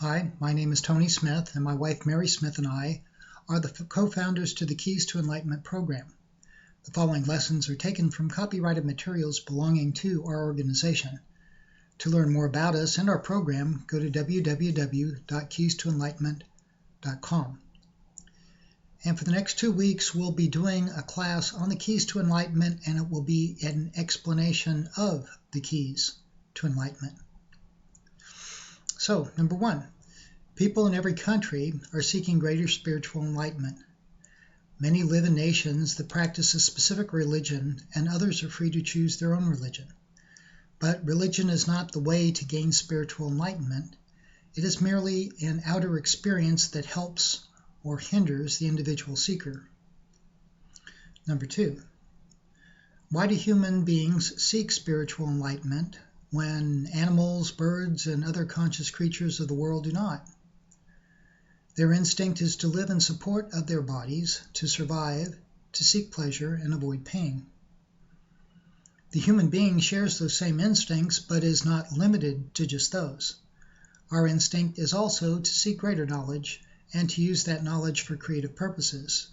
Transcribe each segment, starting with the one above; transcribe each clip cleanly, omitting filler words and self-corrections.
Hi, my name is Tony Smith, and my wife Mary Smith and I are the co-founders to the Keys to Enlightenment program. The following lessons are taken from copyrighted materials belonging to our organization. To learn more about us and our program, go to www.keystoenlightenment.com. And for the next 2 weeks, we'll be doing a class on the Keys to Enlightenment, and it will be an explanation of the Keys to Enlightenment. So, number one, people in every country are seeking greater spiritual enlightenment. Many live in nations that practice a specific religion, and others are free to choose their own religion. But religion is not the way to gain spiritual enlightenment. It is merely an outer experience that helps or hinders the individual seeker. Number two, why do human beings seek spiritual enlightenment when animals, birds, and other conscious creatures of the world do not? Their instinct is to live in support of their bodies, to survive, to seek pleasure, and avoid pain. The human being shares those same instincts, but is not limited to just those. Our instinct is also to seek greater knowledge and to use that knowledge for creative purposes,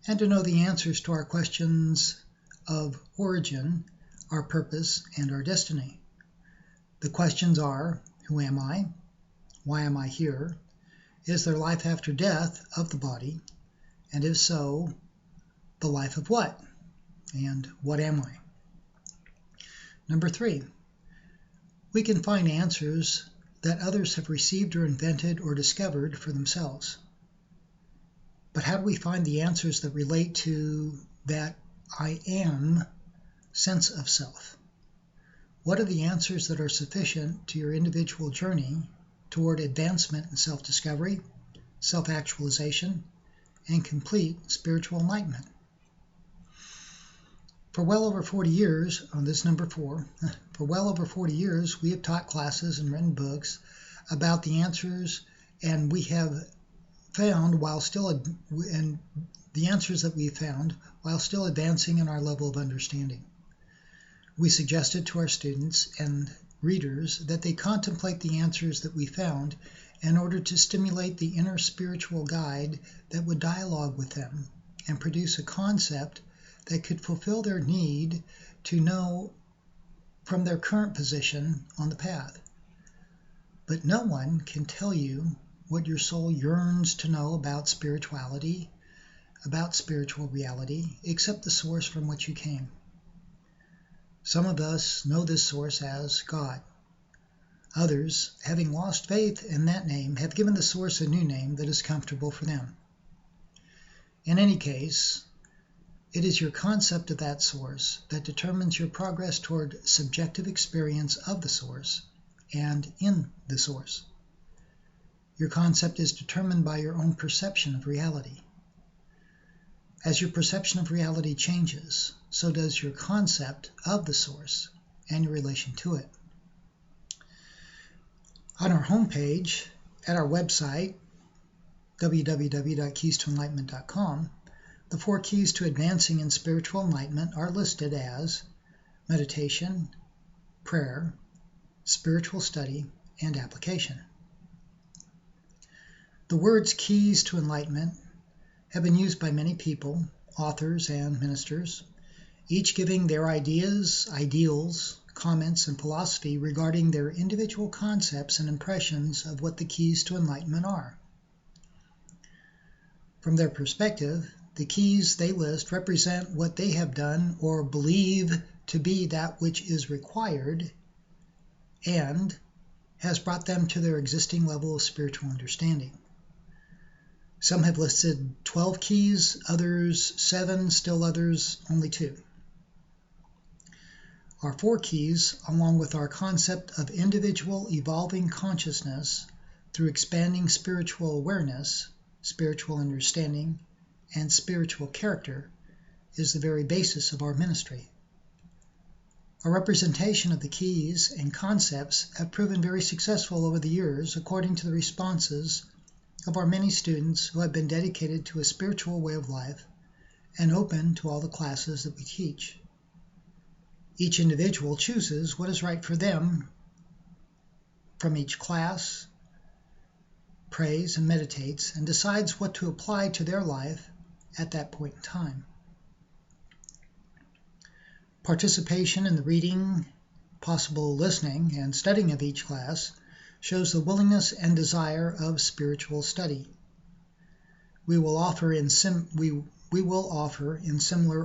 and to know the answers to our questions of origin, our purpose, and our destiny. The questions are, who am I? Why am I here? Is there life after death of the body? And if so, the life of what? And what am I? Number three, we can find answers that others have received or invented or discovered for themselves. But how do we find the answers that relate to that I am sense of self? What are the answers that are sufficient to your individual journey toward advancement in self-discovery, self-actualization, and complete spiritual enlightenment? For well over 40 years, on this number 4, for well over 40 years, we have taught classes and written books about the answers, and we have found the answers that we found while still advancing in our level of understanding. We suggested to our students and readers that they contemplate the answers that we found in order to stimulate the inner spiritual guide that would dialogue with them and produce a concept that could fulfill their need to know from their current position on the path. But no one can tell you what your soul yearns to know about spirituality, about spiritual reality, except the source from which you came. Some of us know this source as God. Others, having lost faith in that name, have given the source a new name that is comfortable for them. In any case, it is your concept of that source that determines your progress toward subjective experience of the source and in the source. Your concept is determined by your own perception of reality. As your perception of reality changes, so does your concept of the source and your relation to it. On our homepage, at our website, www.keystoenlightenment.com, the 4 keys to advancing in spiritual enlightenment are listed as meditation, prayer, spiritual study, and application. The words keys to enlightenment have been used by many people, authors, and ministers, each giving their ideas, ideals, comments, and philosophy regarding their individual concepts and impressions of what the keys to enlightenment are. From their perspective, the keys they list represent what they have done or believe to be that which is required and has brought them to their existing level of spiritual understanding. Some have listed 12 keys, others 7, still others only 2. Our 4 keys, along with our concept of individual evolving consciousness through expanding spiritual awareness, spiritual understanding, and spiritual character, is the very basis of our ministry. A representation of the keys and concepts have proven very successful over the years according to the responses of our many students who have been dedicated to a spiritual way of life and open to all the classes that we teach. Each individual chooses what is right for them from each class, prays and meditates and decides what to apply to their life at that point in time. Participation in the reading, possible listening, and studying of each class shows the willingness and desire of spiritual study. We will offer in similar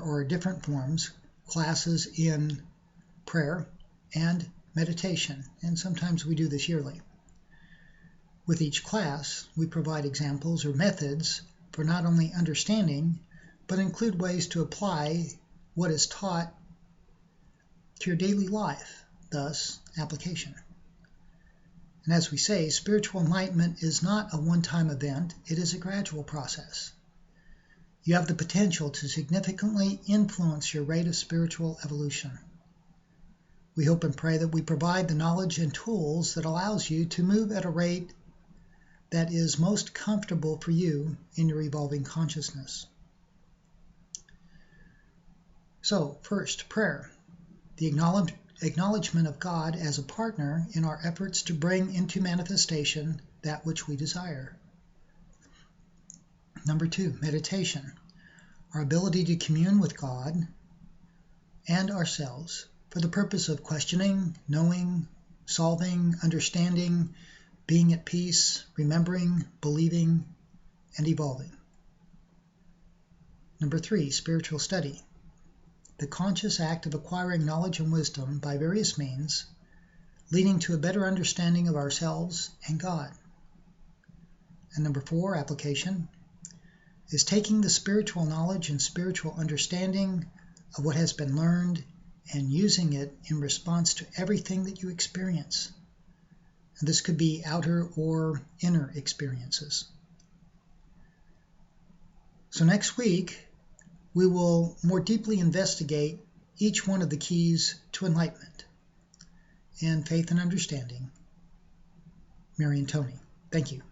or different forms classes in prayer and meditation, and sometimes we do this yearly. With each class, we provide examples or methods for not only understanding, but include ways to apply what is taught to your daily life, thus application. And as we say, spiritual enlightenment is not a one-time event, it is a gradual process. You have the potential to significantly influence your rate of spiritual evolution. We hope and pray that we provide the knowledge and tools that allows you to move at a rate that is most comfortable for you in your evolving consciousness. So, first, prayer. The acknowledgement of God as a partner in our efforts to bring into manifestation that which we desire. Number 2, meditation. Our ability to commune with God and ourselves for the purpose of questioning, knowing, solving, understanding, being at peace, remembering, believing, and evolving. Number 3, spiritual study. The conscious act of acquiring knowledge and wisdom by various means, leading to a better understanding of ourselves and God. And number 4, application, is taking the spiritual knowledge and spiritual understanding of what has been learned and using it in response to everything that you experience. And this could be outer or inner experiences. So next week, we will more deeply investigate each one of the keys to enlightenment and faith and understanding. Mary and Tony, thank you.